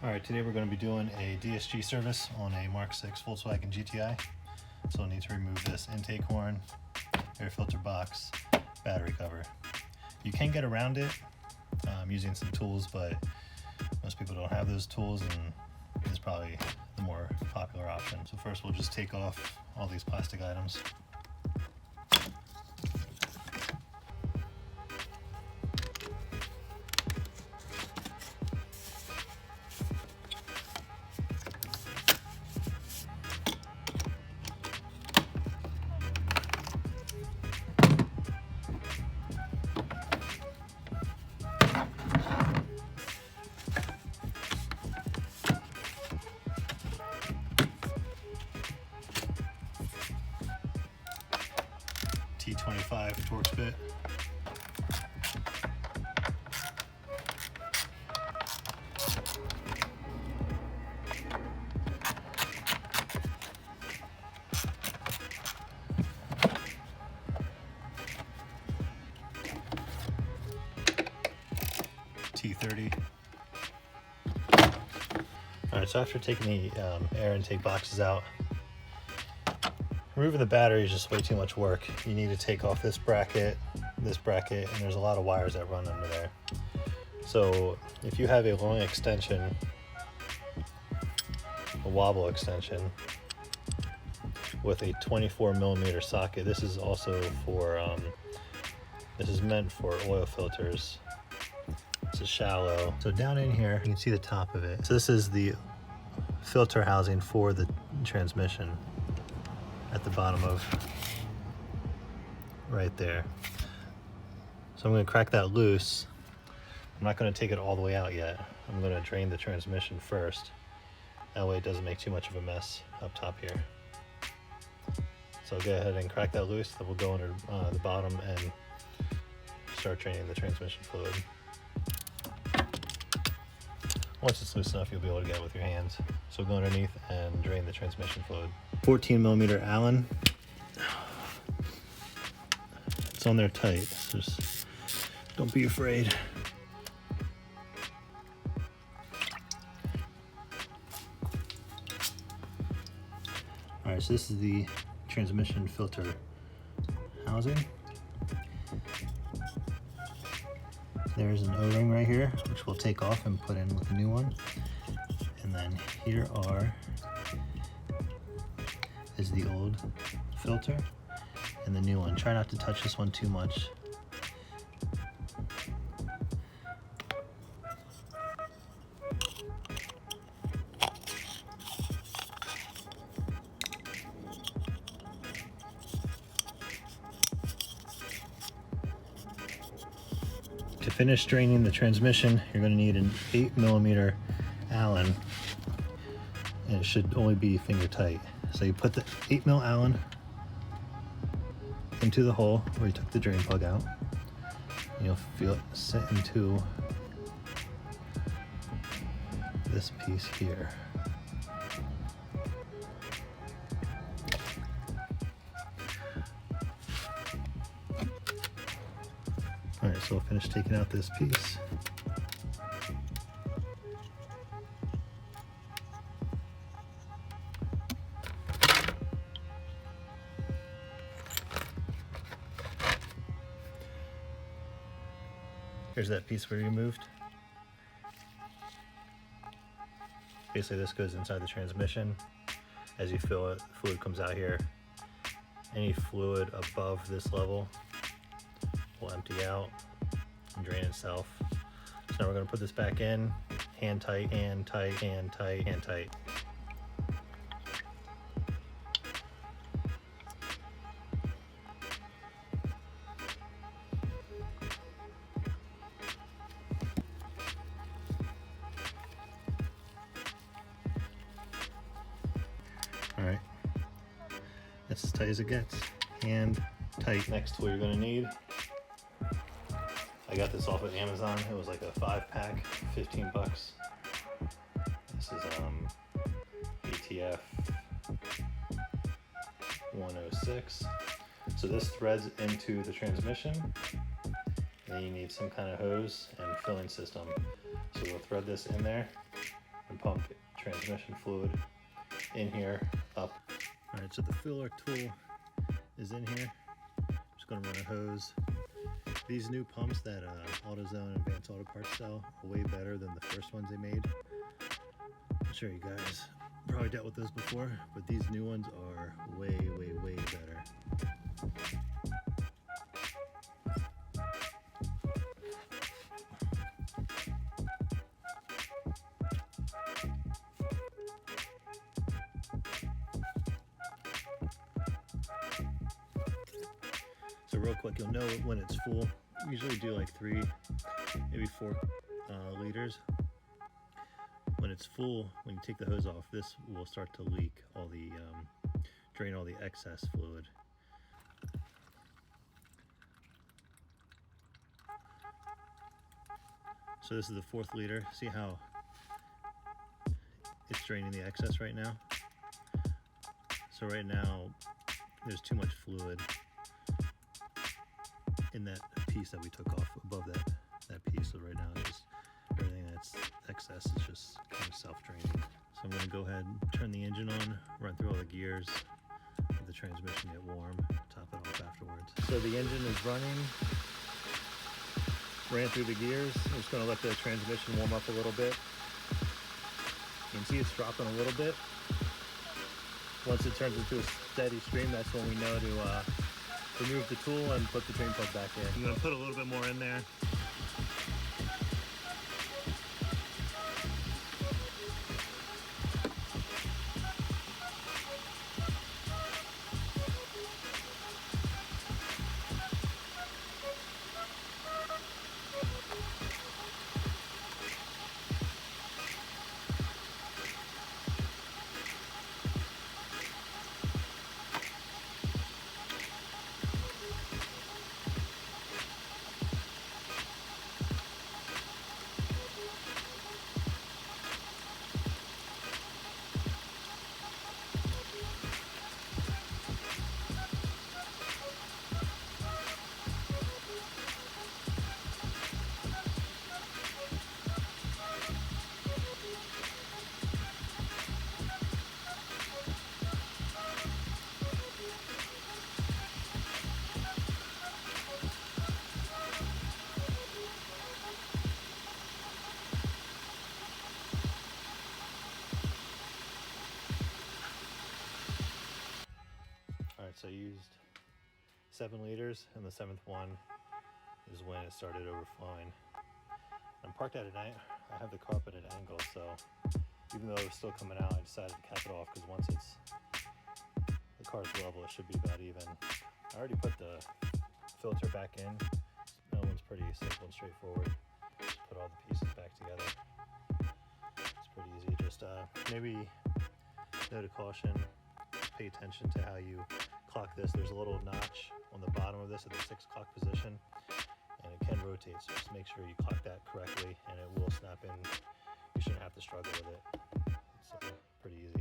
Alright, today we're going to be doing a DSG service on a Mark 6 Volkswagen GTI. So I'll need to remove this intake horn, air filter box, battery cover. You can get around it using some tools, but most people don't have those tools, and it's probably the more popular option. So first we'll just take off all these plastic items. T25 Torx bit. T30. Alright, so after taking the air intake boxes out, removing the battery is just way too much work. You need to take off this bracket, and there's a lot of wires that run under there. So if you have a long extension, a wobble extension with a 24mm socket, this is also for, this is meant for oil filters. This is shallow. So down in here, you can see the top of it. So this is the filter housing for the transmission at the bottom of right there. So I'm going to crack that loose. I'm not going to take it all the way out yet. I'm going to drain the transmission first. That way it doesn't make too much of a mess up top here. So I'll go ahead and crack that loose, then we'll go under the bottom and start draining the transmission fluid. Once it's loose enough, you'll be able to get it with your hands. So go underneath and drain the transmission fluid. 14mm Allen. It's on there tight, so just don't be afraid. Alright, so this is the transmission filter housing. There's an O-ring right here, which we'll take off and put in with the new one. And then here is the old filter and the new one. Try not to touch this one too much. To finish draining the transmission, you're going to need an 8mm Allen, and it should only be finger tight. So you put the 8mm Allen into the hole where you took the drain plug out, and you'll feel it sit into this piece here. Alright, so we'll finish taking out this piece. Here's that piece we removed. Basically this goes inside the transmission. As you fill it, the fluid comes out here. Any fluid above this level will empty out and drain itself. So now we're going to put this back in, hand tight, hand tight, hand tight, hand tight. Alright, that's as tight as it gets. Hand tight. Next, what you're going to need, I got this off of Amazon. It was like a 5-pack, 15 bucks. This is ATF 106. So this threads into the transmission. And then you need some kind of hose and filling system. So we'll thread this in there and pump transmission fluid in here, up. All right, so the filler tool is in here. Just gonna run a hose. These new pumps that AutoZone and Advanced Auto Parts sell are way better than the first ones they made. I'm sure you guys probably dealt with those before, but these new ones are way, way, way better. So real quick, you'll know when it's full. Usually do like 3, maybe 4 liters. When it's full, when you take the hose off, this will start to leak all the, drain all the excess fluid. So this is the 4th liter. See how it's draining the excess right now? So right now, there's too much fluid in that piece that we took off above that piece. So right now, it's just everything that's excess is just kind of self-draining. So I'm going to go ahead and turn the engine on, run through all the gears, let the transmission get warm, top it off afterwards. So the engine is running, ran through the gears. I'm just going to let the transmission warm up a little bit. You can see it's dropping a little bit. Once it turns into a steady stream, that's when we know to remove the tool and put the drain plug back in. I'm going to put a little bit more in there. Alright, so I used 7 liters, and the 7th one is when it started overflowing. I'm parked at an angle. I have the carpet at an angle, so even though it was still coming out, I decided to cap it off because once the car's level, it should be about even. I already put the filter back in. That one's pretty simple and straightforward. Just put all the pieces back together. It's pretty easy. Just maybe note of caution. Pay attention to how you clock this. There's a little notch on the bottom of this at the 6 o'clock position, and it can rotate, so just make sure you clock that correctly and it will snap in. You shouldn't have to struggle with it. It's pretty easy.